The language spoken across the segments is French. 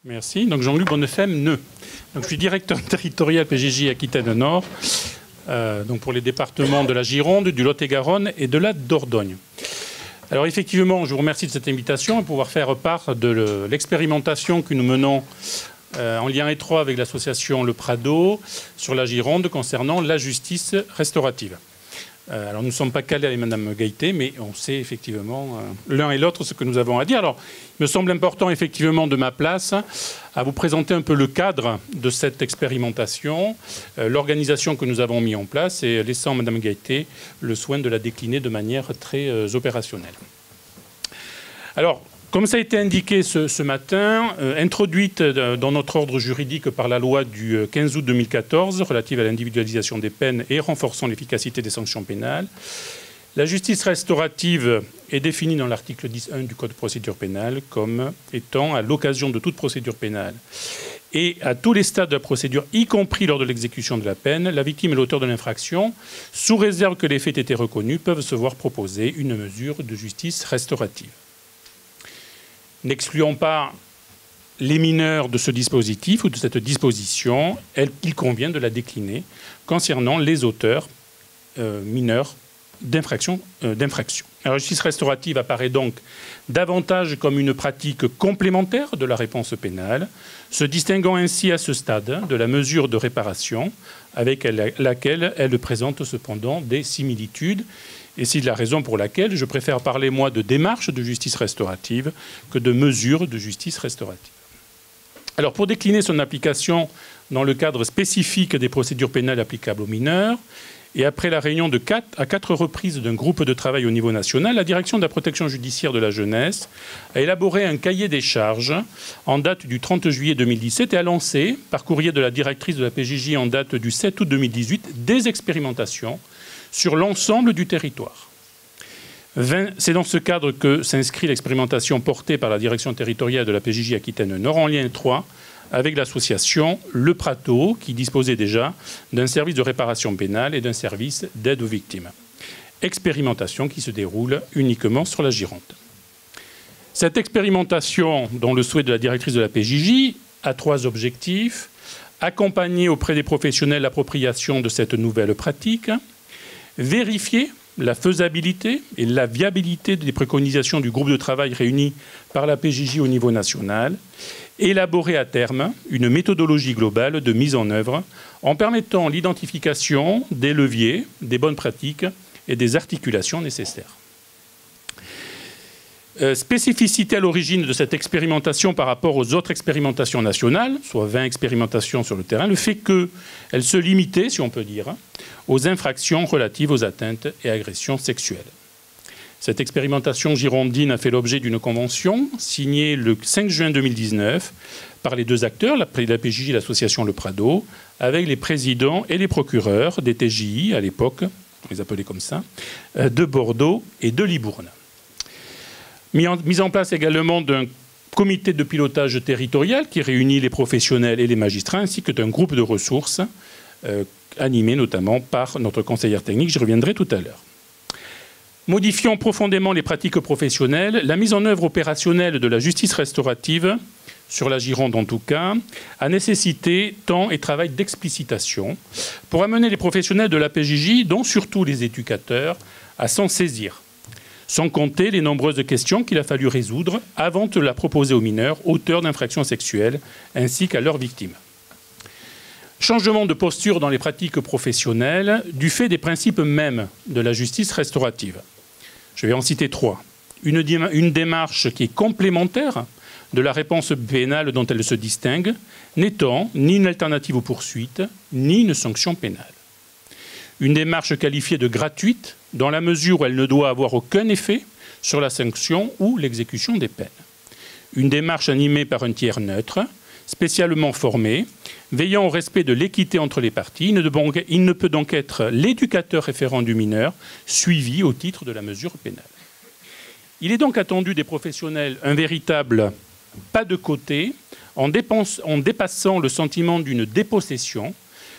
Merci. Donc Jean-Luc Bonnefem, Neu. Donc, je suis directeur territorial PJJ Aquitaine Nord, donc pour les départements de la Gironde, du Lot-et-Garonne et de la Dordogne. Alors effectivement, je vous remercie de cette invitation et pouvoir faire part de l'expérimentation que nous menons en lien étroit avec l'association Le Prado sur la Gironde concernant la justice restaurative. Alors, nous ne sommes pas calés avec Mme Gailleté, mais on sait effectivement l'un et l'autre ce que nous avons à dire. Alors, il me semble important, effectivement, de ma place, à vous présenter un peu le cadre de cette expérimentation, l'organisation que nous avons mis en place, et laissant Mme Gailleté le soin de la décliner de manière très opérationnelle. Alors, comme ça a été indiqué ce matin, introduite dans notre ordre juridique par la loi du 15 août 2014 relative à l'individualisation des peines et renforçant l'efficacité des sanctions pénales, la justice restaurative est définie dans l'article 10.1 du Code de procédure pénale comme étant à l'occasion de toute procédure pénale et à tous les stades de la procédure, y compris lors de l'exécution de la peine, la victime et l'auteur de l'infraction, sous réserve que les faits aient été reconnus, peuvent se voir proposer une mesure de justice restaurative. N'excluons pas les mineurs de ce dispositif ou de cette disposition, il convient de la décliner concernant les auteurs mineurs d'infraction. La justice restaurative apparaît donc davantage comme une pratique complémentaire de la réponse pénale, se distinguant ainsi à ce stade de la mesure de réparation avec laquelle elle présente cependant des similitudes. Et c'est la raison pour laquelle je préfère parler, moi, de démarche de justice restaurative que de mesure de justice restaurative. Alors, pour décliner son application dans le cadre spécifique des procédures pénales applicables aux mineurs, et après la réunion à 4 reprises d'un groupe de travail au niveau national, la Direction de la protection judiciaire de la jeunesse a élaboré un cahier des charges en date du 30 juillet 2017 et a lancé, par courrier de la directrice de la PJJ en date du 7 août 2018, des expérimentations sur l'ensemble du territoire. C'est dans ce cadre que s'inscrit l'expérimentation portée par la direction territoriale de la PJJ Aquitaine Nord en lien étroit avec l'association Le Prado, qui disposait déjà d'un service de réparation pénale et d'un service d'aide aux victimes. Expérimentation qui se déroule uniquement sur la Gironde. Cette expérimentation, dont le souhait de la directrice de la PJJ, a 3 objectifs. Accompagner auprès des professionnels l'appropriation de cette nouvelle pratique, vérifier la faisabilité et la viabilité des préconisations du groupe de travail réuni par la PJJ au niveau national, élaborer à terme une méthodologie globale de mise en œuvre en permettant l'identification des leviers, des bonnes pratiques et des articulations nécessaires. Spécificité à l'origine de cette expérimentation par rapport aux autres expérimentations nationales, soit 20 expérimentations sur le terrain, le fait qu'elle se limitait, si on peut dire, aux infractions relatives aux atteintes et agressions sexuelles. Cette expérimentation girondine a fait l'objet d'une convention signée le 5 juin 2019 par les 2 acteurs, la PJJ et l'association Le Prado, avec les présidents et les procureurs des TJI à l'époque, on les appelait comme ça, de Bordeaux et de Libourne. Mise en place également d'un comité de pilotage territorial qui réunit les professionnels et les magistrats, ainsi que d'un groupe de ressources animé notamment par notre conseillère technique, j'y reviendrai tout à l'heure. Modifiant profondément les pratiques professionnelles, la mise en œuvre opérationnelle de la justice restaurative, sur la Gironde en tout cas, a nécessité temps et travail d'explicitation pour amener les professionnels de la PJJ, dont surtout les éducateurs, à s'en saisir. Sans compter les nombreuses questions qu'il a fallu résoudre avant de la proposer aux mineurs auteurs d'infractions sexuelles ainsi qu'à leurs victimes. Changement de posture dans les pratiques professionnelles du fait des principes mêmes de la justice restaurative. Je vais en citer 3. Une démarche qui est complémentaire de la réponse pénale dont elle se distingue, n'étant ni une alternative aux poursuites, ni une sanction pénale. Une démarche qualifiée de gratuite dans la mesure où elle ne doit avoir aucun effet sur la sanction ou l'exécution des peines. Une démarche animée par un tiers neutre, spécialement formé, veillant au respect de l'équité entre les parties. Il ne peut donc être l'éducateur référent du mineur suivi au titre de la mesure pénale. Il est donc attendu des professionnels un véritable pas de côté en dépassant le sentiment d'une dépossession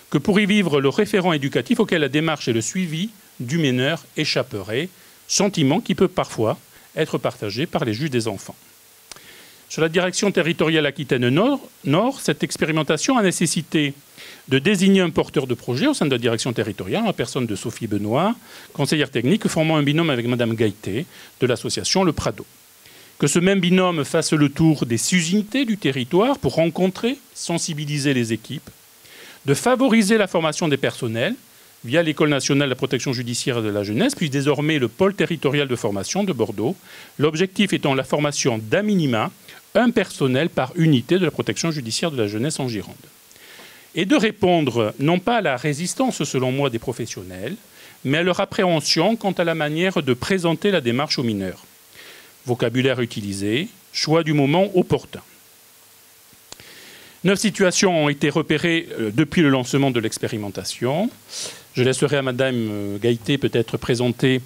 que pour y vivre le référent éducatif auquel la démarche et le suivi du mineur échapperait, sentiment qui peut parfois être partagé par les juges des enfants. Sur la direction territoriale Aquitaine-Nord, cette expérimentation a nécessité de désigner un porteur de projet au sein de la direction territoriale, en personne de Sophie Benoît, conseillère technique, formant un binôme avec Madame Gaïté de l'association Le Prado. Que ce même binôme fasse le tour des unités du territoire pour rencontrer, sensibiliser les équipes, de favoriser la formation des personnels via l'École nationale de la protection judiciaire de la jeunesse, puis désormais le pôle territorial de formation de Bordeaux, l'objectif étant la formation d'à minima un personnel par unité de la protection judiciaire de la jeunesse en Gironde. Et de répondre non pas à la résistance, selon moi, des professionnels, mais à leur appréhension quant à la manière de présenter la démarche aux mineurs. Vocabulaire utilisé, choix du moment opportun. 9 situations ont été repérées depuis le lancement de l'expérimentation. Je laisserai à Madame Gaïté peut-être présenter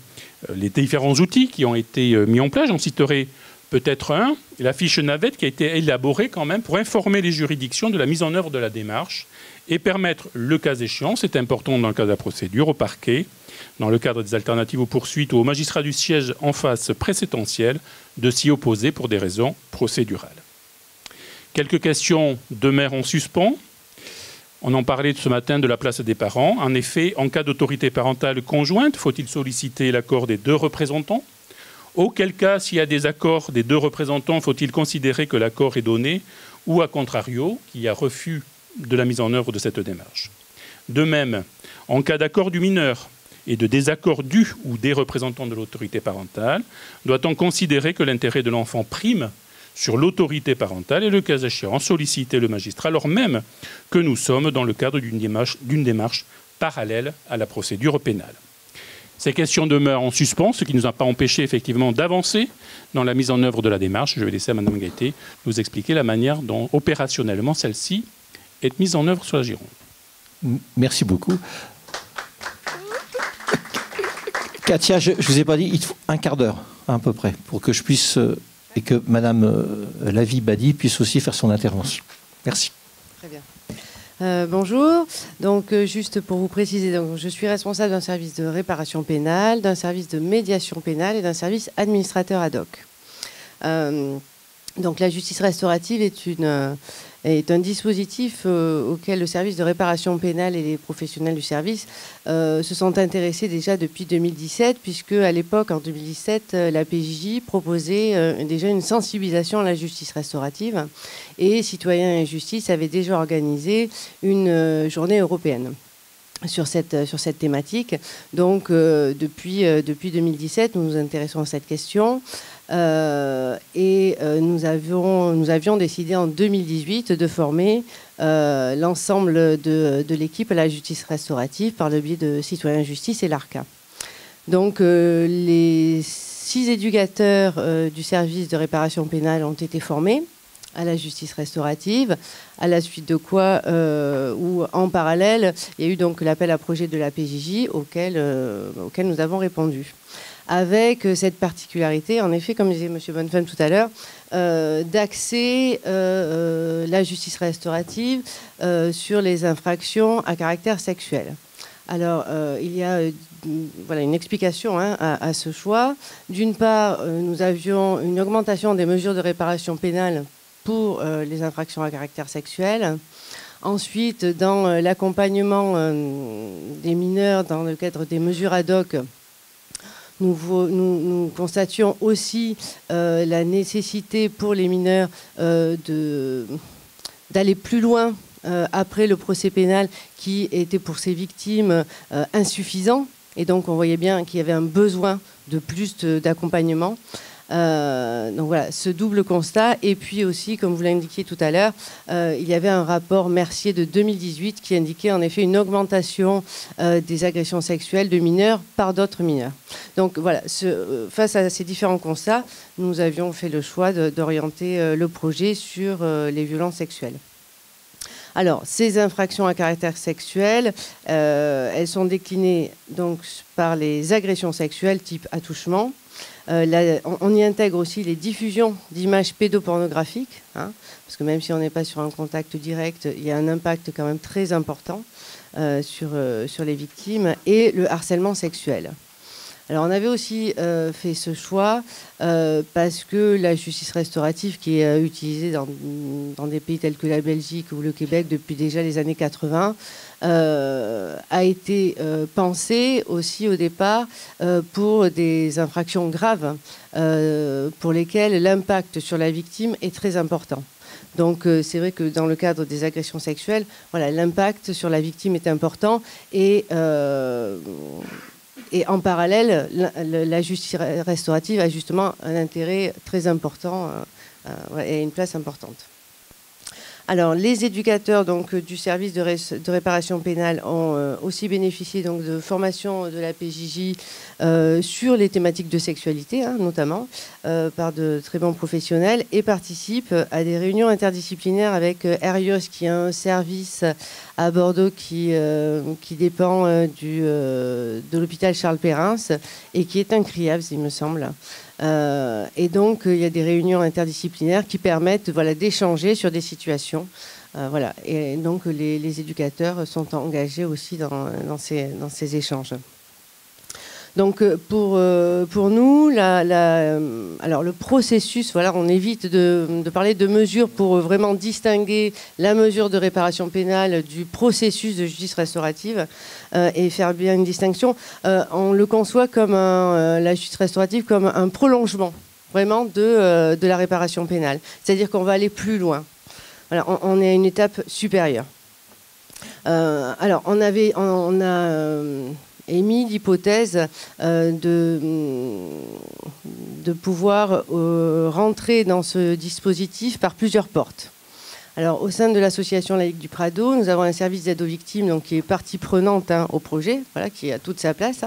les différents outils qui ont été mis en place. J'en citerai peut-être un, la fiche navette qui a été élaborée quand même pour informer les juridictions de la mise en œuvre de la démarche et permettre, le cas échéant, c'est important dans le cas de la procédure, au parquet, dans le cadre des alternatives aux poursuites ou aux magistrats du siège en phase présétentielle, de s'y opposer pour des raisons procédurales. Quelques questions demeurent en suspens. On en parlait ce matin de la place des parents. En effet, en cas d'autorité parentale conjointe, faut-il solliciter l'accord des 2 représentants? Auquel cas, s'il y a des accords des 2 représentants, faut-il considérer que l'accord est donné ou, à contrario, qu'il y a refus de la mise en œuvre de cette démarche? De même, en cas d'accord du mineur et de désaccord du ou des représentants de l'autorité parentale, doit-on considérer que l'intérêt de l'enfant prime sur l'autorité parentale et, le cas échéant, solliciter le magistrat, alors même que nous sommes dans le cadre d'une démarche parallèle à la procédure pénale? Ces questions demeurent en suspens, ce qui ne nous a pas empêché effectivement d'avancer dans la mise en œuvre de la démarche. Je vais laisser à Mme Gaïté nous expliquer la manière dont opérationnellement celle-ci est mise en œuvre sur la Gironde. Merci beaucoup. Katia, je ne vous ai pas dit, il faut un quart d'heure à peu près pour que je puisse, et que Mme Lavie Badi puisse aussi faire son intervention. Merci. Très bien. Bonjour, donc juste pour vous préciser, donc, je suis responsable d'un service de réparation pénale, d'un service de médiation pénale et d'un service administrateur ad hoc. Donc la justice restaurative est un dispositif auquel le service de réparation pénale et les professionnels du service se sont intéressés déjà depuis 2017, puisque à l'époque, en 2017, la PJJ proposait déjà une sensibilisation à la justice restaurative, et Citoyens et Justice avait déjà organisé une journée européenne sur cette thématique. Donc depuis 2017, nous nous intéressons à cette question. Nous avions décidé en 2018 de former l'ensemble de l'équipe à la justice restaurative par le biais de Citoyens Justice et l'ARCA. Donc les 6 éducateurs du service de réparation pénale ont été formés à la justice restaurative, à la suite de quoi, ou en parallèle, il y a eu donc l'appel à projet de la PJJ auquel nous avons répondu. Avec cette particularité, en effet, comme disait M. Bonnefemme tout à l'heure, d'axer la justice restaurative sur les infractions à caractère sexuel. Alors, il y a voilà, une explication à ce choix. D'une part, nous avions une augmentation des mesures de réparation pénale pour les infractions à caractère sexuel. Ensuite, dans l'accompagnement des mineurs dans le cadre des mesures ad hoc, nous constations aussi la nécessité pour les mineurs d'aller plus loin après le procès pénal qui était pour ces victimes insuffisant. Et donc on voyait bien qu'il y avait un besoin de plus d'accompagnement. Donc voilà, ce double constat. Et puis aussi, comme vous l'indiquiez tout à l'heure, il y avait un rapport Mercier de 2018 qui indiquait en effet une augmentation des agressions sexuelles de mineurs par d'autres mineurs. Donc voilà, face à ces différents constats, nous avions fait le choix d'orienter le projet sur les violences sexuelles. Alors, ces infractions à caractère sexuel, elles sont déclinées donc par les agressions sexuelles type attouchement. On y intègre aussi les diffusions d'images pédopornographiques, parce que même si on n'est pas sur un contact direct, il y a un impact quand même très important sur les victimes, et le harcèlement sexuel. Alors on avait aussi fait ce choix parce que la justice restaurative qui est utilisée dans des pays tels que la Belgique ou le Québec depuis déjà les années 80 a été pensée aussi au départ pour des infractions graves pour lesquelles l'impact sur la victime est très important. Donc c'est vrai que dans le cadre des agressions sexuelles, voilà, l'impact sur la victime est important et en parallèle, la justice restaurative a justement un intérêt très important et une place importante. Alors, les éducateurs donc, du service de réparation pénale ont aussi bénéficié donc, de formation de la PJJ sur les thématiques de sexualité, hein, notamment, par de très bons professionnels, et participent à des réunions interdisciplinaires avec Erios, qui est un service à Bordeaux qui dépend de l'hôpital Charles Perrins et qui est un CRIAVS, il me semble. Et donc, il y a des réunions interdisciplinaires qui permettent d'échanger sur des situations. Voilà. Et donc, les éducateurs sont engagés aussi dans ces échanges. Donc, pour nous, alors le processus, voilà, on évite de parler de mesures pour vraiment distinguer la mesure de réparation pénale du processus de justice restaurative et faire bien une distinction. On le conçoit comme la justice restaurative comme un prolongement vraiment de la réparation pénale. C'est-à-dire qu'on va aller plus loin. Voilà, on est à une étape supérieure. Alors, on a émis l'hypothèse de pouvoir rentrer dans ce dispositif par plusieurs portes. Alors, au sein de l'association laïque du Prado, nous avons un service d'aide aux victimes donc, qui est partie prenante au projet, voilà, qui a toute sa place,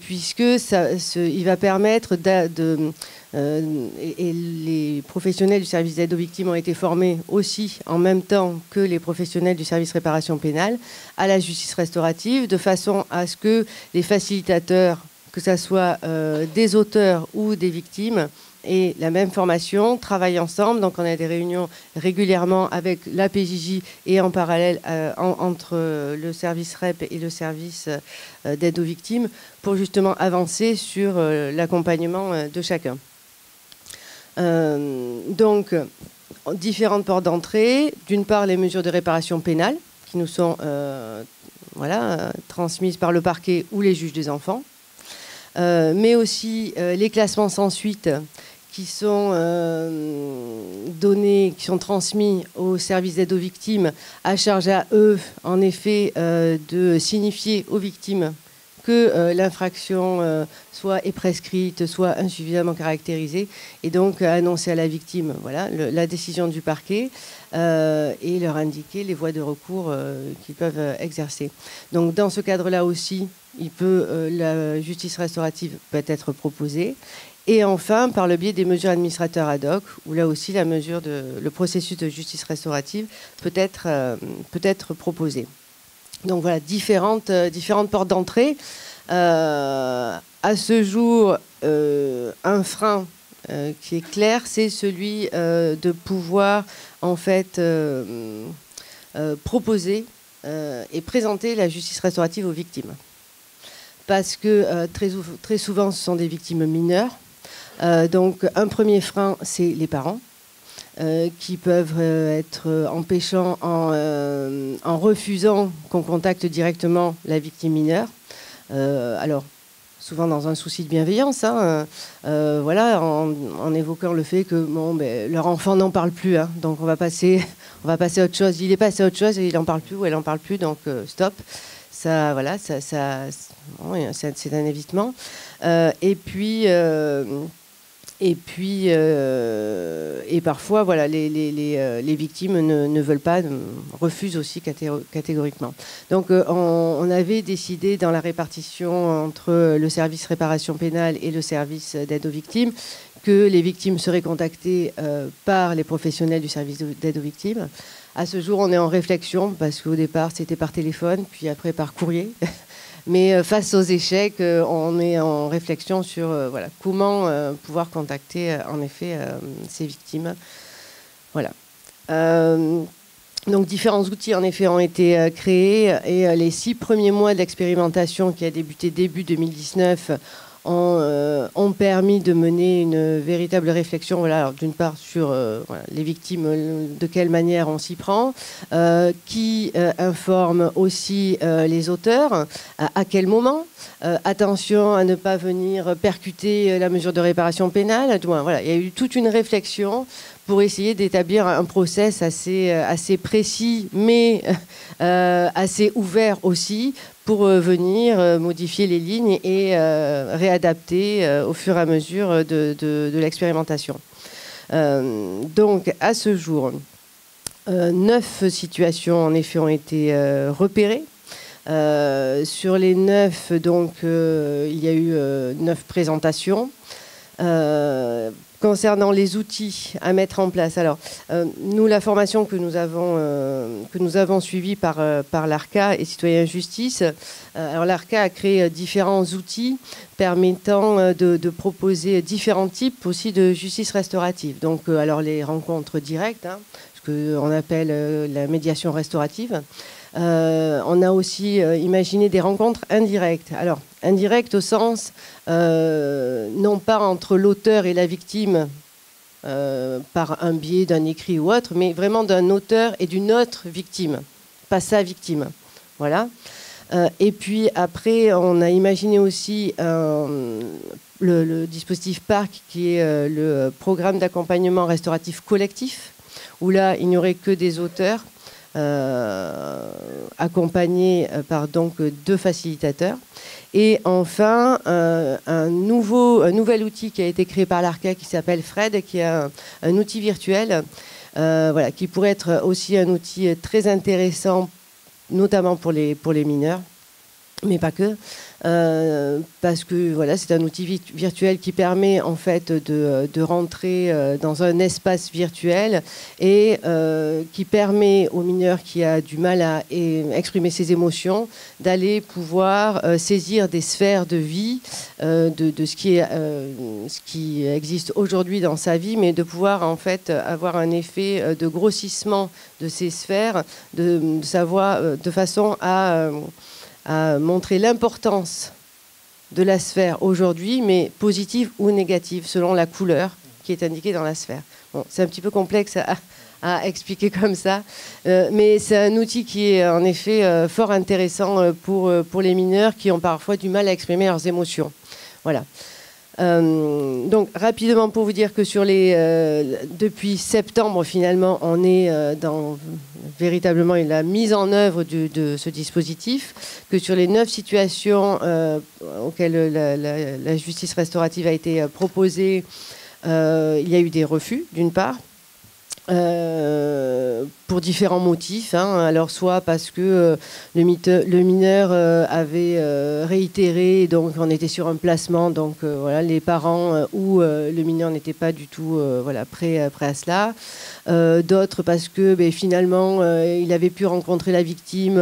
puisque il va permettre et les professionnels du service d'aide aux victimes ont été formés aussi en même temps que les professionnels du service réparation pénale à la justice restaurative, de façon à ce que les facilitateurs, que ce soit des auteurs ou des victimes, aient la même formation, travaillent ensemble. Donc on a des réunions régulièrement avec la PJJ et en parallèle entre le service REP et le service d'aide aux victimes pour justement avancer sur l'accompagnement de chacun. Donc, différentes portes d'entrée. D'une part, les mesures de réparation pénale qui nous sont transmises par le parquet ou les juges des enfants. Mais aussi les classements sans suite qui sont donnés, qui sont transmis au service d'aide aux victimes, à charge à eux, en effet, de signifier aux victimes que l'infraction soit est prescrite, soit insuffisamment caractérisée, et donc annoncer à la victime la décision du parquet et leur indiquer les voies de recours qu'ils peuvent exercer. Donc dans ce cadre-là aussi, la justice restaurative peut être proposée. Et enfin, par le biais des mesures administrateurs ad hoc, où là aussi le processus de justice restaurative peut être proposé. Donc voilà, différentes portes d'entrée. À ce jour, un frein qui est clair, c'est celui de pouvoir en fait proposer et présenter la justice restaurative aux victimes. Parce que très souvent, ce sont des victimes mineures. Donc un premier frein, c'est les parents. Qui peuvent être empêchants en refusant qu'on contacte directement la victime mineure. Alors, souvent dans un souci de bienveillance, en évoquant le fait que leur enfant n'en parle plus, donc on va passer à autre chose. Il est passé à autre chose et il n'en parle plus ou elle n'en parle plus, donc stop. C'est un évitement. Et parfois, les victimes ne veulent pas, refusent aussi catégoriquement. Donc, on avait décidé dans la répartition entre le service réparation pénale et le service d'aide aux victimes que les victimes seraient contactées par les professionnels du service d'aide aux victimes. À ce jour, on est en réflexion parce qu'au départ, c'était par téléphone, puis après par courrier. Mais face aux échecs, on est en réflexion sur comment pouvoir contacter en effet ces victimes. Voilà. Donc différents outils en effet ont été créés et les 6 premiers mois de l'expérimentation qui a débuté début 2019 ont permis de mener une véritable réflexion, voilà, d'une part sur voilà, les victimes, de quelle manière on s'y prend, qui informe aussi les auteurs, à quel moment, attention à ne pas venir percuter la mesure de réparation pénale. Voilà, il y a eu toute une réflexion pour essayer d'établir un process assez précis, mais assez ouvert aussi, pour venir modifier les lignes et réadapter au fur et à mesure de l'expérimentation. Donc, à ce jour, 9 situations, en effet, ont été repérées. Sur les 9, donc, il y a eu 9 présentations. Concernant les outils à mettre en place, alors nous, la formation que nous avons suivie par l'ARCA et Citoyens Justice, alors l'ARCA a créé différents outils permettant de proposer différents types aussi de justice restaurative. Donc, alors les rencontres directes, hein, ce qu'on appelle la médiation restaurative. On a aussi imaginé des rencontres indirectes. Alors, indirectes au sens, non pas entre l'auteur et la victime par un biais d'un écrit ou autre, mais vraiment d'un auteur et d'une autre victime, pas sa victime. Voilà. Et puis après, on a imaginé aussi le dispositif PARC, qui est le programme d'accompagnement restauratif collectif, où là, il n'y aurait que des auteurs accompagnés par donc 2 facilitateurs. Et enfin, un nouvel outil qui a été créé par l'ARCA qui s'appelle Fred, qui est un outil virtuel, voilà, qui pourrait être aussi un outil très intéressant, notamment pour les mineurs, mais pas que. Parce que voilà, c'est un outil virtuel qui permet en fait de rentrer dans un espace virtuel et qui permet au mineur qui a du mal à exprimer ses émotions d'aller pouvoir saisir des sphères de vie de ce qui existe aujourd'hui dans sa vie, mais de pouvoir en fait avoir un effet de grossissement de ces sphères, de savoir de façon à montrer l'importance de la sphère aujourd'hui, mais positive ou négative, selon la couleur qui est indiquée dans la sphère. Bon, c'est un petit peu complexe à expliquer comme ça, mais c'est un outil qui est en effet fort intéressant pour les mineurs qui ont parfois du mal à exprimer leurs émotions. Voilà. Donc rapidement pour vous dire que depuis septembre finalement on est dans véritablement la mise en œuvre de ce dispositif, que sur les 9 situations auxquelles la justice restaurative a été proposée, il y a eu des refus d'une part. Pour différents motifs, hein. Alors soit parce que le mineur avait réitéré, donc on était sur un placement, donc voilà, les parents ou le mineur n'étaient pas du tout voilà, prêt à cela. D'autres parce que finalement il avait pu rencontrer la victime,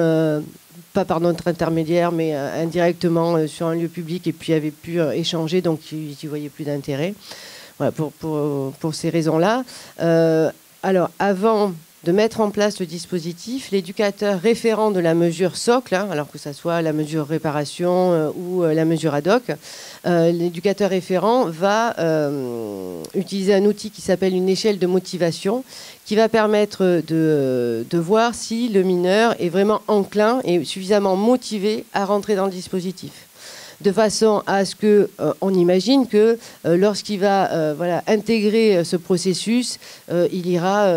pas par notre intermédiaire, mais indirectement sur un lieu public, et puis avait pu échanger, donc il n'y voyait plus d'intérêt. Voilà, pour ces raisons-là. Alors, avant de mettre en place le dispositif, l'éducateur référent de la mesure socle, hein, alors que ce soit la mesure réparation ou la mesure ad hoc, l'éducateur référent va utiliser un outil qui s'appelle une échelle de motivation, qui va permettre de voir si le mineur est vraiment enclin et suffisamment motivé à rentrer dans le dispositif. De façon à ce qu'on imagine que lorsqu'il va voilà, intégrer ce processus, il ira,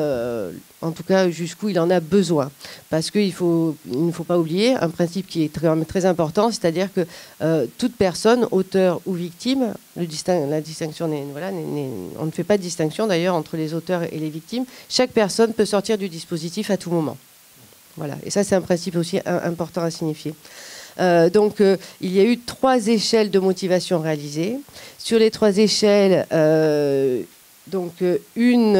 en tout cas, jusqu'où il en a besoin. Parce qu'il ne faut pas oublier un principe qui est très important, c'est-à-dire que toute personne, auteur ou victime, la distinction voilà, on ne fait pas de distinction d'ailleurs entre les auteurs et les victimes, chaque personne peut sortir du dispositif à tout moment. Voilà. Et ça, c'est un principe aussi important à signifier. Donc, il y a eu 3 échelles de motivation réalisées. Sur les 3 échelles, donc une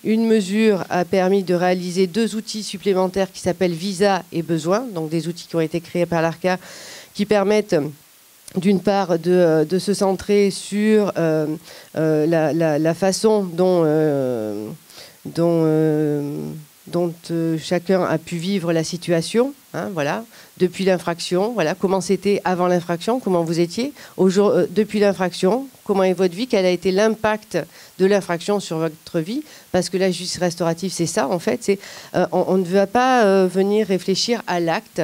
mesure a permis de réaliser 2 outils supplémentaires qui s'appellent Visa et Besoin, donc des outils qui ont été créés par l'ARCA, qui permettent d'une part de se centrer sur la façon dont chacun a pu vivre la situation, hein, voilà, depuis l'infraction, voilà, comment c'était avant l'infraction, comment vous étiez, depuis l'infraction, comment est votre vie, quel a été l'impact de l'infraction sur votre vie, parce que la justice restaurative, c'est ça, en fait, on ne va pas venir réfléchir à l'acte,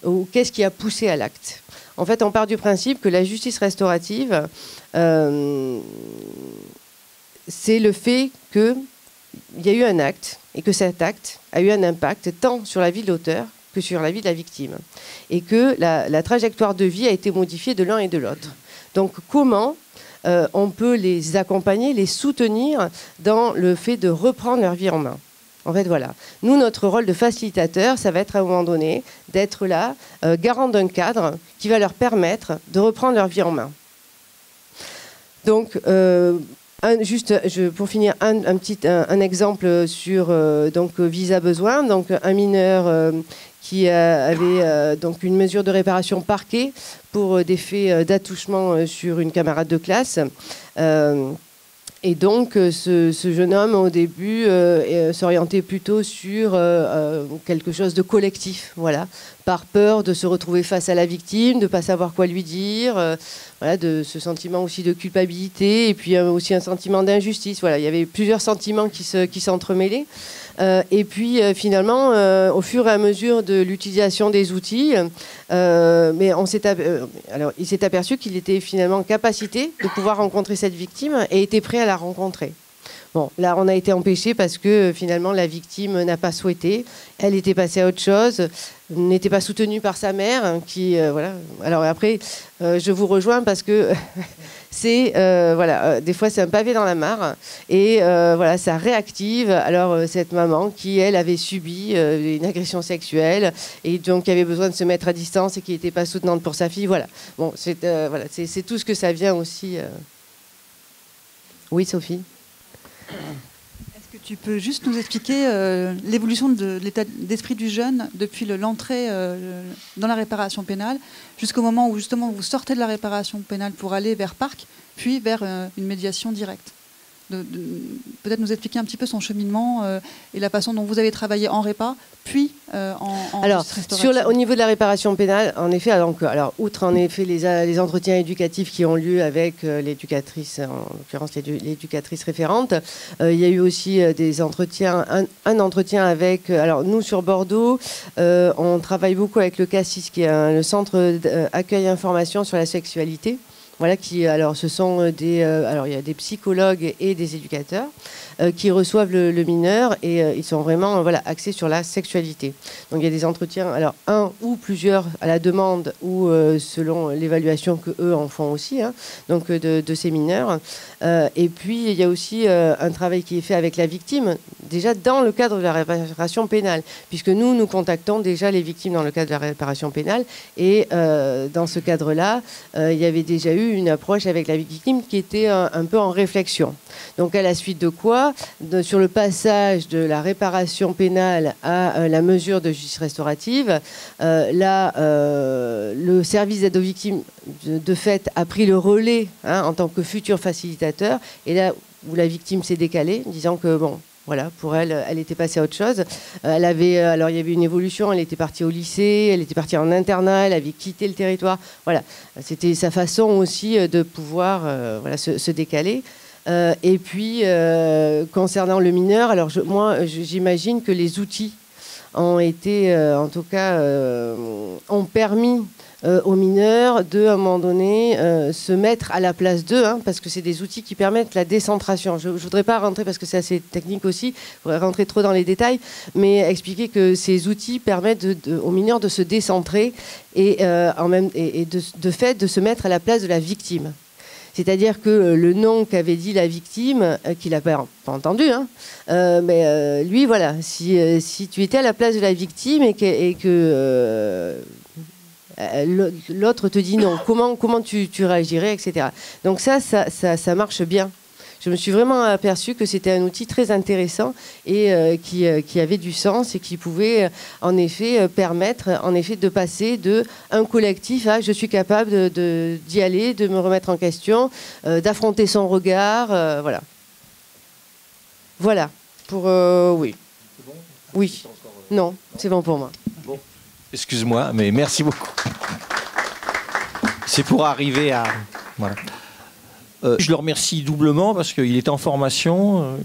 ou qu'est-ce qui a poussé à l'acte. En fait, on part du principe que la justice restaurative, c'est le fait qu'il y a eu un acte, et que cet acte a eu un impact tant sur la vie de l'auteur que sur la vie de la victime. Et que la trajectoire de vie a été modifiée de l'un et de l'autre. Donc comment on peut les accompagner, les soutenir dans le fait de reprendre leur vie en main. En fait, voilà. Nous, notre rôle de facilitateur, ça va être à un moment donné d'être là, garant d'un cadre qui va leur permettre de reprendre leur vie en main. Donc, pour finir, un exemple sur visa besoin. Donc, un mineur qui avait donc une mesure de réparation parquet pour des faits d'attouchement sur une camarade de classe. Et donc, ce jeune homme, au début, s'orientait plutôt sur quelque chose de collectif, voilà, par peur de se retrouver face à la victime, de ne pas savoir quoi lui dire, voilà, de ce sentiment aussi de culpabilité, et puis aussi un sentiment d'injustice. Voilà, il y avait plusieurs sentiments qui s'entremêlaient. Et puis, finalement, au fur et à mesure de l'utilisation des outils, il s'est aperçu qu'il était finalement en capacité de pouvoir rencontrer cette victime et était prêt à la rencontrer. Bon, là, on a été empêché parce que finalement, la victime n'a pas souhaité. Elle était passée à autre chose, n'était pas soutenue par sa mère, qui, voilà. Alors après, je vous rejoins parce que c'est, des fois, c'est un pavé dans la mare. Et voilà, ça réactive. Alors, cette maman qui, elle, avait subi une agression sexuelle et donc qui avait besoin de se mettre à distance et qui n'était pas soutenante pour sa fille. Voilà. Bon, c'est tout ce que ça vient aussi. Oui, Sophie ? Est-ce que tu peux juste nous expliquer l'évolution de l'état d'esprit du jeune depuis l'entrée dans la réparation pénale jusqu'au moment où justement vous sortez de la réparation pénale pour aller vers Parc, puis vers une médiation directe? Peut-être nous expliquer un petit peu son cheminement et la façon dont vous avez travaillé en répa, puis alors, au niveau de la réparation pénale, en effet, alors outre en effet les entretiens éducatifs qui ont lieu avec l'éducatrice, en l'occurrence l'éducatrice référente, il y a eu aussi des entretiens, un entretien avec, alors nous sur Bordeaux, on travaille beaucoup avec le CASSIS, qui est le centre d'accueil et information sur la sexualité. Voilà, alors ce sont alors il y a des psychologues et des éducateurs qui reçoivent le mineur et ils sont vraiment axés sur la sexualité. Donc il y a des entretiens, alors un ou plusieurs à la demande ou selon l'évaluation que eux en font aussi, hein, donc de ces mineurs. Et puis il y a aussi un travail qui est fait avec la victime, déjà dans le cadre de la réparation pénale, puisque nous contactons déjà les victimes dans le cadre de la réparation pénale et dans ce cadre-là, il y avait déjà eu une approche avec la victime qui était un peu en réflexion. Donc à la suite de quoi, sur le passage de la réparation pénale à la mesure de justice restaurative, le service d'aide aux victimes de fait a pris le relais, hein, en tant que futur facilitateur, et là où la victime s'est décalée, disant que bon, voilà, pour elle, elle était passée à autre chose. Alors il y avait une évolution, elle était partie au lycée, elle était partie en internat, elle avait quitté le territoire. Voilà, c'était sa façon aussi de pouvoir se décaler. Et puis, concernant le mineur, alors j'imagine que les outils ont été, en tout cas, ont permis aux mineurs de, à un moment donné, se mettre à la place d'eux, hein, parce que c'est des outils qui permettent la décentration. Je ne voudrais pas rentrer, parce que c'est assez technique aussi, je voudrais rentrer trop dans les détails, mais expliquer que ces outils permettent aux mineurs de se décentrer et de fait de se mettre à la place de la victime. C'est-à-dire que le nom qu'avait dit la victime, qu'il n'a pas entendu, hein, mais lui, voilà, si tu étais à la place de la victime et que l'autre te dit non, comment tu réagirais, etc. Donc ça marche bien. Je me suis vraiment aperçue que c'était un outil très intéressant et qui avait du sens et qui pouvait en effet permettre de passer d'un collectif à je suis capable d'y aller, de me remettre en question, d'affronter son regard, voilà. Voilà Oui. Oui. Non, c'est bon pour moi. Bon. Excuse-moi, mais merci beaucoup. C'est pour arriver à... Voilà. Je le remercie doublement parce qu'il était en formation.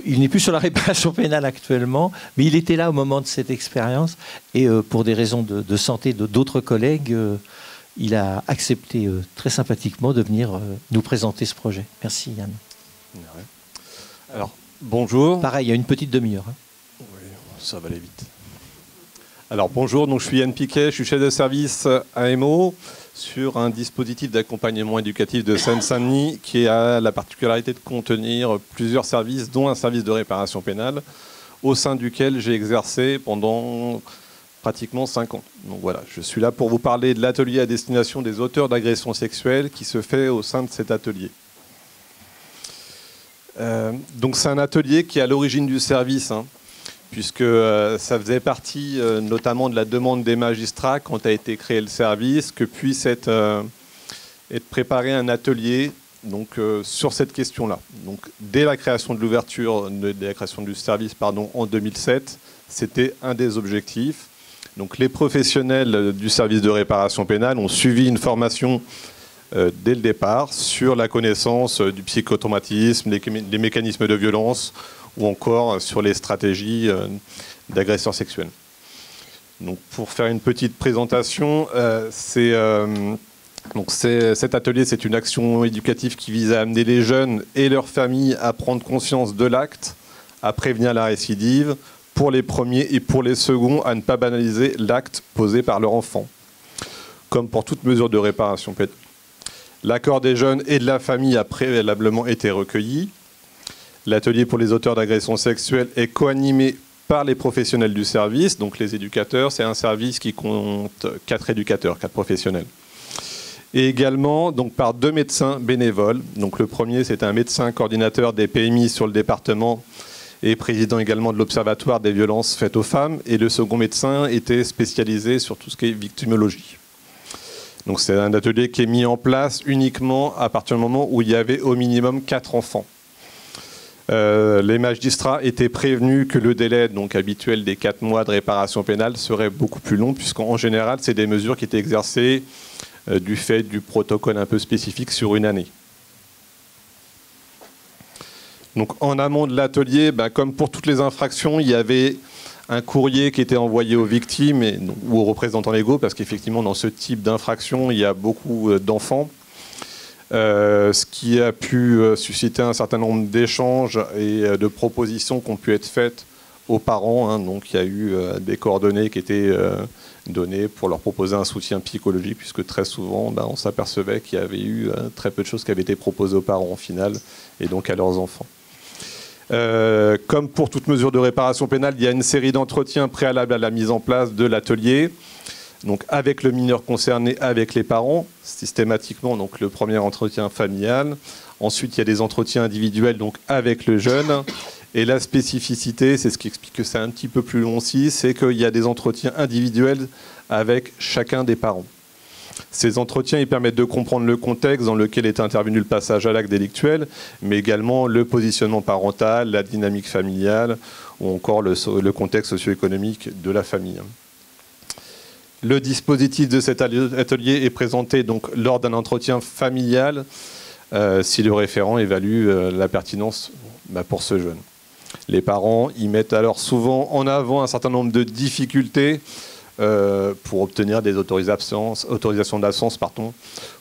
Il n'est plus sur la réparation pénale actuellement, mais il était là au moment de cette expérience. Et pour des raisons de santé de d'autres collègues, il a accepté très sympathiquement de venir nous présenter ce projet. Merci Yann. Alors, bonjour. Pareil, il y a une petite demi-heure. Hein. Oui, ça va aller vite. Alors bonjour, donc je suis Yann Piquet, je suis chef de service AMO sur un dispositif d'accompagnement éducatif de Seine-Saint-Denis qui a la particularité de contenir plusieurs services, dont un service de réparation pénale, au sein duquel j'ai exercé pendant pratiquement 5 ans. Donc voilà, je suis là pour vous parler de l'atelier à destination des auteurs d'agressions sexuelles qui se fait au sein de cet atelier. Donc c'est un atelier qui est à l'origine du service, hein, puisque ça faisait partie notamment de la demande des magistrats quand a été créé le service, que puisse être préparé un atelier donc, sur cette question-là. Donc, dès la création de l'ouverture, dès la création du service en 2007, c'était un des objectifs. Donc, les professionnels du service de réparation pénale ont suivi une formation dès le départ sur la connaissance du psychotraumatisme, les mécanismes de violence, ou encore sur les stratégies d'agresseurs sexuels. Donc, pour faire une petite présentation, cet atelier, c'est une action éducative qui vise à amener les jeunes et leurs familles à prendre conscience de l'acte, à prévenir la récidive, pour les premiers et pour les seconds, à ne pas banaliser l'acte posé par leur enfant, comme pour toute mesure de réparation pénale. L'accord des jeunes et de la famille a préalablement été recueilli. L'atelier pour les auteurs d'agressions sexuelles est co-animé par les professionnels du service, donc les éducateurs. C'est un service qui compte 4 éducateurs, 4 professionnels. Et également donc, par 2 médecins bénévoles. Donc, le premier, c'est un médecin coordinateur des PMI sur le département et président également de l'Observatoire des violences faites aux femmes. Et le second médecin était spécialisé sur tout ce qui est victimologie. Donc, c'est un atelier qui est mis en place uniquement à partir du moment où il y avait au minimum 4 enfants. Les magistrats étaient prévenus que le délai donc, habituel des 4 mois de réparation pénale serait beaucoup plus long, puisqu'en général, c'est des mesures qui étaient exercées du fait du protocole un peu spécifique sur une année. Donc, en amont de l'atelier, comme pour toutes les infractions, il y avait un courrier qui était envoyé aux victimes ou aux représentants légaux, parce qu'effectivement, dans ce type d'infraction, il y a beaucoup d'enfants. Ce qui a pu susciter un certain nombre d'échanges et de propositions qui ont pu être faites aux parents. Hein. Donc il y a eu des coordonnées qui étaient données pour leur proposer un soutien psychologique, puisque très souvent on s'apercevait qu'il y avait eu très peu de choses qui avaient été proposées aux parents au final, et donc à leurs enfants. Comme pour toute mesure de réparation pénale, il y a une série d'entretiens préalables à la mise en place de l'atelier. Donc avec le mineur concerné, avec les parents, systématiquement, donc le premier entretien familial. Ensuite, il y a des entretiens individuels donc avec le jeune. Et la spécificité, c'est ce qui explique que c'est un petit peu plus long aussi, c'est qu'il y a des entretiens individuels avec chacun des parents. Ces entretiens ils permettent de comprendre le contexte dans lequel est intervenu le passage à l'acte délictuel, mais également le positionnement parental, la dynamique familiale, ou encore le contexte socio-économique de la famille. Le dispositif de cet atelier est présenté donc lors d'un entretien familial si le référent évalue la pertinence pour ce jeune. Les parents y mettent alors souvent en avant un certain nombre de difficultés pour obtenir des autorisations d'absence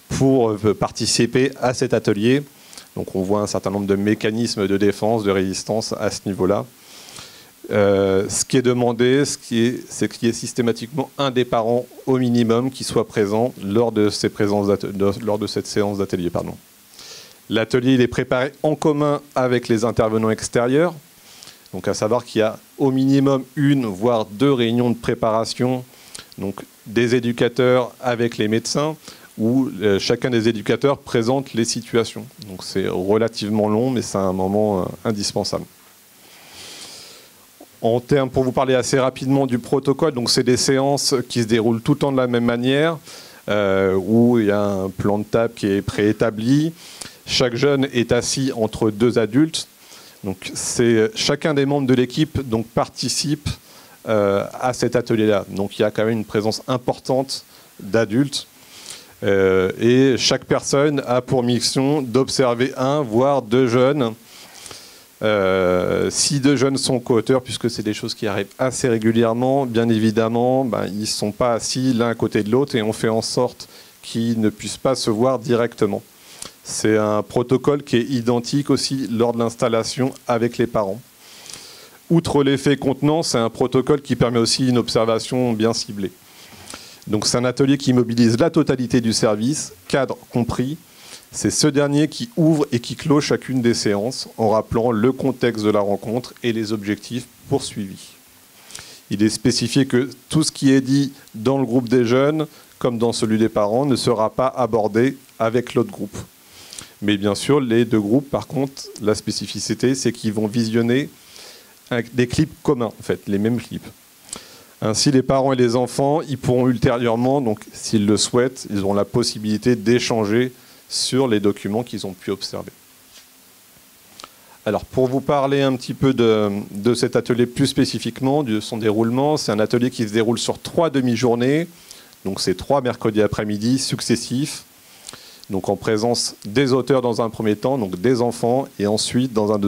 pour participer à cet atelier. Donc on voit un certain nombre de mécanismes de défense, de résistance à ce niveau-là. Ce qui est demandé, c'est qu'il y ait systématiquement un des parents au minimum qui soit présent lors de cette séance d'atelier. L'atelier il est préparé en commun avec les intervenants extérieurs. Donc à savoir qu'il y a au minimum 1 voire 2 réunions de préparation donc des éducateurs avec les médecins où chacun des éducateurs présente les situations. Donc c'est relativement long, mais c'est un moment indispensable. En termes, pour vous parler assez rapidement du protocole, donc c'est des séances qui se déroulent tout le temps de la même manière, où il y a un plan de table qui est préétabli. Chaque jeune est assis entre 2 adultes. Donc chacun des membres de l'équipe participe à cet atelier-là. Donc il y a quand même une présence importante d'adultes. Et chaque personne a pour mission d'observer 1, voire 2 jeunes. Si 2 jeunes sont co-auteurs, puisque c'est des choses qui arrivent assez régulièrement, bien évidemment, ils ne sont pas assis l'un à côté de l'autre et on fait en sorte qu'ils ne puissent pas se voir directement. C'est un protocole qui est identique aussi lors de l'installation avec les parents. Outre l'effet contenant, c'est un protocole qui permet aussi une observation bien ciblée. Donc c'est un atelier qui mobilise la totalité du service, cadre compris. C'est ce dernier qui ouvre et qui clôt chacune des séances en rappelant le contexte de la rencontre et les objectifs poursuivis. Il est spécifié que tout ce qui est dit dans le groupe des jeunes, comme dans celui des parents, ne sera pas abordé avec l'autre groupe. Mais bien sûr, les 2 groupes, par contre, la spécificité, c'est qu'ils vont visionner des clips communs, en fait, les mêmes clips. Ainsi, les parents et les enfants, ils pourront ultérieurement, donc s'ils le souhaitent, ils auront la possibilité d'échanger sur les documents qu'ils ont pu observer. Alors, pour vous parler un petit peu de cet atelier plus spécifiquement, de son déroulement, c'est un atelier qui se déroule sur 3 demi-journées, donc c'est 3 mercredis après-midi successifs, donc en présence des auteurs dans un premier temps, donc des enfants, et ensuite dans un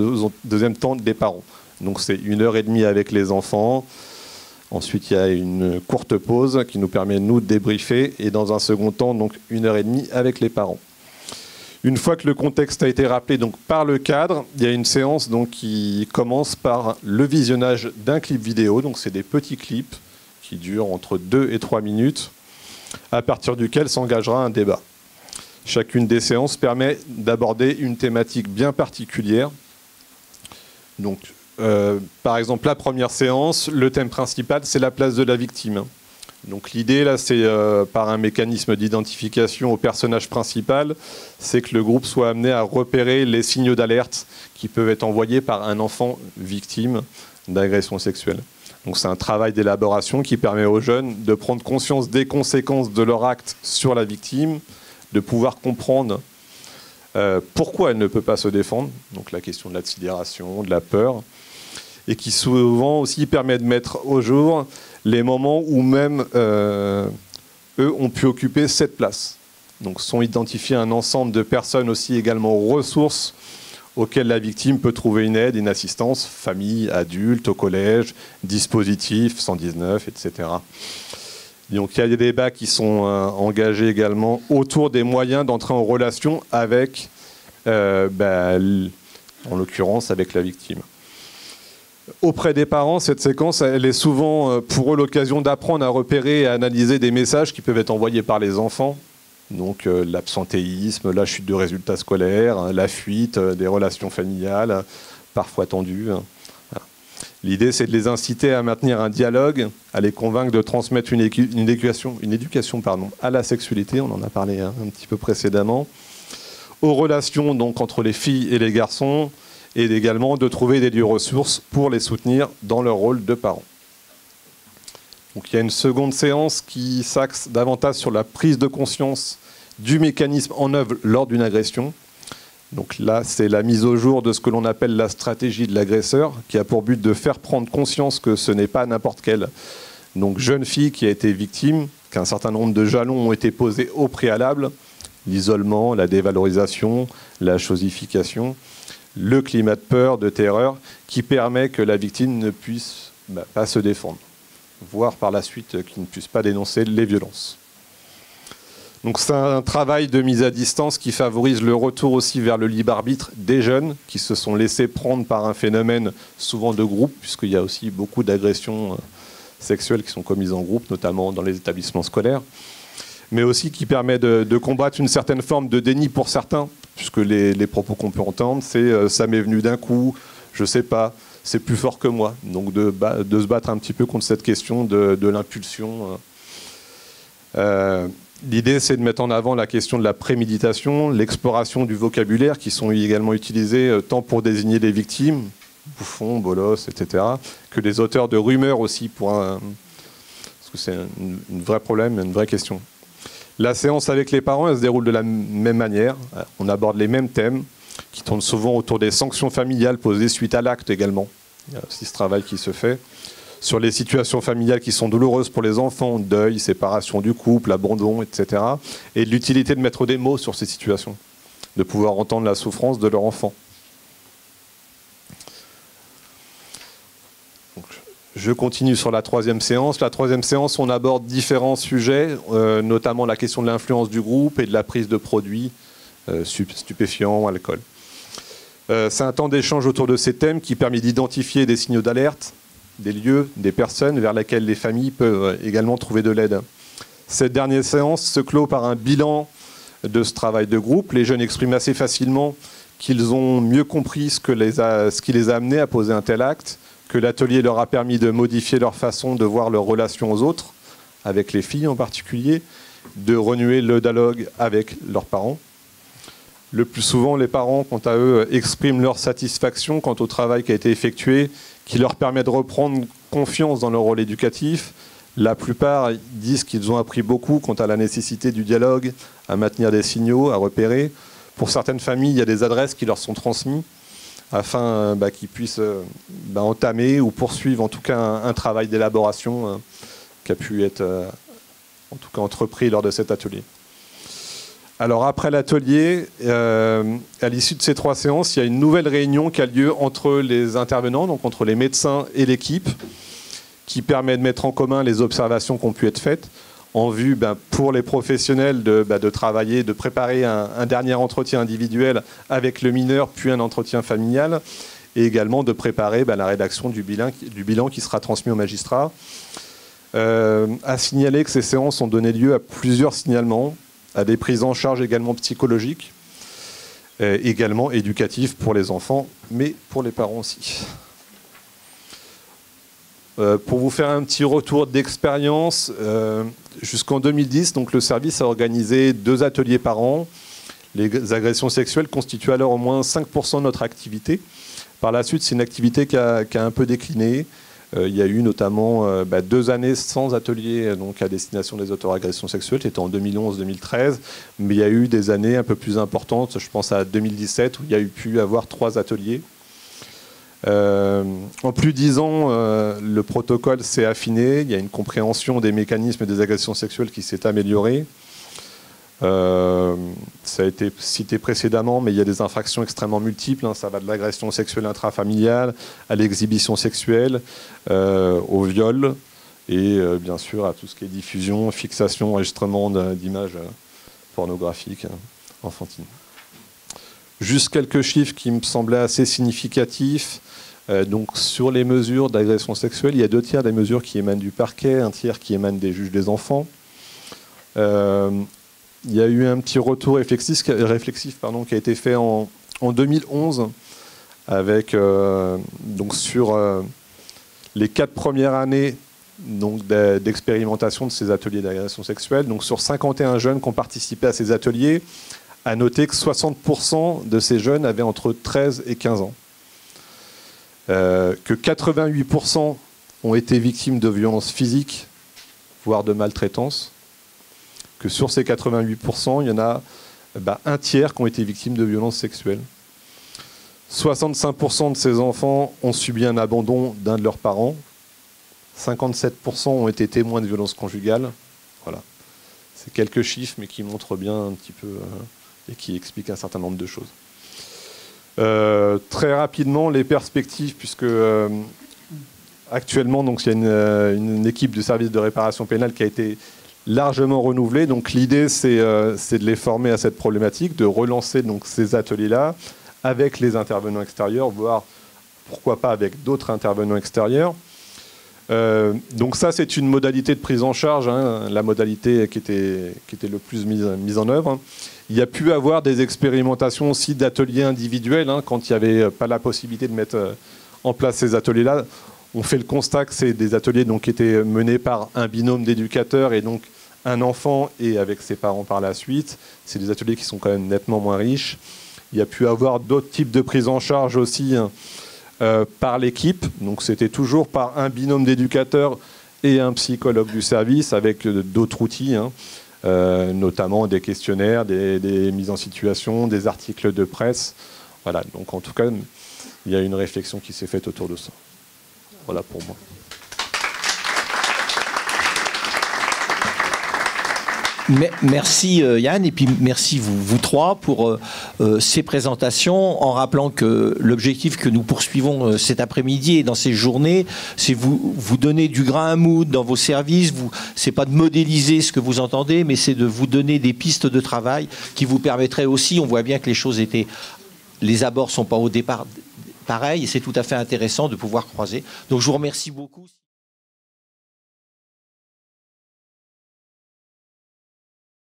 deuxième temps des parents. Donc c'est 1h30 avec les enfants. Ensuite, il y a une courte pause qui nous permet, nous, de débriefer. Et dans un second temps, donc 1h30 avec les parents. Une fois que le contexte a été rappelé donc, par le cadre, il y a une séance donc, qui commence par le visionnage d'un clip vidéo. Donc c'est des petits clips qui durent entre 2 et 3 minutes, à partir duquel s'engagera un débat. Chacune des séances permet d'aborder une thématique bien particulière. Donc, par exemple, la première séance, le thème principal, c'est la place de la victime. Donc l'idée, là, c'est par un mécanisme d'identification au personnage principal, c'est que le groupe soit amené à repérer les signaux d'alerte qui peuvent être envoyés par un enfant victime d'agression sexuelle. Donc c'est un travail d'élaboration qui permet aux jeunes de prendre conscience des conséquences de leur acte sur la victime, de pouvoir comprendre pourquoi elle ne peut pas se défendre, donc la question de la sidération, de la peur, et qui souvent aussi permet de mettre au jour les moments où même eux ont pu occuper cette place. Donc sont identifiés un ensemble de personnes aussi également ressources auxquelles la victime peut trouver une aide, une assistance, famille, adultes, au collège, dispositifs, 119, etc. Donc il y a des débats qui sont engagés également autour des moyens d'entrer en relation avec, en l'occurrence, avec la victime. Auprès des parents, cette séquence, elle est souvent pour eux l'occasion d'apprendre à repérer et à analyser des messages qui peuvent être envoyés par les enfants. Donc l'absentéisme, la chute de résultats scolaires, la fuite, des relations familiales, parfois tendues. Voilà. L'idée, c'est de les inciter à maintenir un dialogue, à les convaincre de transmettre une éducation à la sexualité, on en a parlé un petit peu précédemment, aux relations donc, entre les filles et les garçons, et également de trouver des lieux ressources pour les soutenir dans leur rôle de parents. Donc, il y a une seconde séance qui s'axe davantage sur la prise de conscience du mécanisme en œuvre lors d'une agression. Donc là, c'est la mise au jour de ce que l'on appelle la stratégie de l'agresseur, qui a pour but de faire prendre conscience que ce n'est pas n'importe quelle jeune fille qui a été victime, qu'un certain nombre de jalons ont été posés au préalable, l'isolement, la dévalorisation, la chosification, le climat de peur, de terreur, qui permet que la victime ne puisse pas se défendre, voire par la suite qu'il ne puisse pas dénoncer les violences. Donc c'est un travail de mise à distance qui favorise le retour aussi vers le libre arbitre des jeunes qui se sont laissés prendre par un phénomène souvent de groupe, puisqu'il y a aussi beaucoup d'agressions sexuelles qui sont commises en groupe, notamment dans les établissements scolaires, mais aussi qui permet de combattre une certaine forme de déni pour certains, puisque les propos qu'on peut entendre, c'est ça m'est venu d'un coup, je sais pas, c'est plus fort que moi. Donc de se battre un petit peu contre cette question de l'impulsion. L'idée, c'est de mettre en avant la question de la préméditation, l'exploration du vocabulaire qui sont également utilisés tant pour désigner les victimes, bouffons, bolos, etc., que les auteurs de rumeurs aussi, parce que c'est un vrai problème, une vraie question. La séance avec les parents, elle se déroule de la même manière. On aborde les mêmes thèmes. qui tourne souvent autour des sanctions familiales posées suite à l'acte également. Il y a aussi ce travail qui se fait sur les situations familiales qui sont douloureuses pour les enfants, deuil, séparation du couple, abandon, etc. Et de l'utilité de mettre des mots sur ces situations, de pouvoir entendre la souffrance de leur enfant. Donc, je continue sur la troisième séance. La troisième séance, on aborde différents sujets, notamment la question de l'influence du groupe et de la prise de produits stupéfiants, alcool. C'est un temps d'échange autour de ces thèmes qui permet d'identifier des signaux d'alerte, des lieux, des personnes vers lesquelles les familles peuvent également trouver de l'aide. Cette dernière séance se clôt par un bilan de ce travail de groupe. Les jeunes expriment assez facilement qu'ils ont mieux compris ce qui les a amenés à poser un tel acte, que l'atelier leur a permis de modifier leur façon de voir leur relation aux autres, avec les filles en particulier, de renouer le dialogue avec leurs parents. Le plus souvent, les parents, quant à eux, expriment leur satisfaction quant au travail qui a été effectué, qui leur permet de reprendre confiance dans leur rôle éducatif. La plupart disent qu'ils ont appris beaucoup quant à la nécessité du dialogue, à maintenir des signaux, à repérer. Pour certaines familles, il y a des adresses qui leur sont transmises afin qu'ils puissent entamer ou poursuivre en tout cas un travail d'élaboration qui a pu être en tout cas entrepris lors de cet atelier. Alors après l'atelier, à l'issue de ces 3 séances, il y a une nouvelle réunion qui a lieu entre les intervenants, donc entre les médecins et l'équipe, qui permet de mettre en commun les observations qui ont pu être faites, en vue pour les professionnels de travailler, de préparer un dernier entretien individuel avec le mineur, puis un entretien familial, et également de préparer la rédaction du bilan qui sera transmis au magistrat. À signaler que ces séances ont donné lieu à plusieurs signalements, à des prises en charge également psychologiques, également éducatives pour les enfants, mais pour les parents aussi. Pour vous faire un petit retour d'expérience, jusqu'en 2010, donc le service a organisé 2 ateliers par an. Les agressions sexuelles constituent alors au moins 5% de notre activité. Par la suite, c'est une activité qui a un peu décliné. Il y a eu notamment 2 années sans atelier donc à destination des auteurs d'agressions sexuelles, c'était en 2011-2013, mais il y a eu des années un peu plus importantes, je pense à 2017, où il y a eu pu avoir 3 ateliers. En plus de 10 ans, le protocole s'est affiné, il y a une compréhension des mécanismes des agressions sexuelles qui s'est améliorée. Ça a été cité précédemment, mais il y a des infractions extrêmement multiples. Ça va de l'agression sexuelle intrafamiliale à l'exhibition sexuelle, au viol et bien sûr à tout ce qui est diffusion, fixation, enregistrement d'images pornographiques enfantines. Juste quelques chiffres qui me semblaient assez significatifs. Donc sur les mesures d'agression sexuelle, il y a 2 tiers des mesures qui émanent du parquet, 1 tiers qui émanent des juges des enfants. Il y a eu un petit retour réflexif qui a été fait en 2011 avec donc sur les 4 premières années d'expérimentation de ces ateliers d'agression sexuelle. Donc sur 51 jeunes qui ont participé à ces ateliers, à noter que 60% de ces jeunes avaient entre 13 et 15 ans. Que 88% ont été victimes de violences physiques, voire de maltraitance. Que sur ces 88%, il y en a 1 tiers qui ont été victimes de violences sexuelles. 65% de ces enfants ont subi un abandon d'un de leurs parents. 57% ont été témoins de violences conjugales. Voilà. C'est quelques chiffres, mais qui montrent bien un petit peu et qui expliquent un certain nombre de choses. Très rapidement, les perspectives, puisque actuellement, donc, il y a une équipe du service de réparation pénale qui a été largement renouvelée. Donc l'idée, c'est de les former à cette problématique, de relancer donc, ces ateliers-là avec les intervenants extérieurs, voire pourquoi pas avec d'autres intervenants extérieurs. Donc ça, c'est une modalité de prise en charge, la modalité qui était le plus mise en œuvre. Il y a pu avoir des expérimentations aussi d'ateliers individuels, quand il n'y avait pas la possibilité de mettre en place ces ateliers-là. On fait le constat que c'est des ateliers donc, qui étaient menés par un binôme d'éducateurs et donc un enfant et avec ses parents par la suite. C'est des ateliers qui sont quand même nettement moins riches. Il y a pu avoir d'autres types de prise en charge aussi par l'équipe. Donc c'était toujours par un binôme d'éducateurs et un psychologue du service avec d'autres outils, notamment des questionnaires, des mises en situation, des articles de presse. Voilà, donc en tout cas, il y a une réflexion qui s'est faite autour de ça. Voilà pour moi. Merci Yann, et puis merci vous trois pour ces présentations, en rappelant que l'objectif que nous poursuivons cet après-midi et dans ces journées, c'est vous donner du grain à moudre dans vos services. C'est pas de modéliser ce que vous entendez, mais c'est de vous donner des pistes de travail qui vous permettraient aussi, on voit bien que les abords sont pas au départ pareils, et c'est tout à fait intéressant de pouvoir croiser. Donc je vous remercie beaucoup.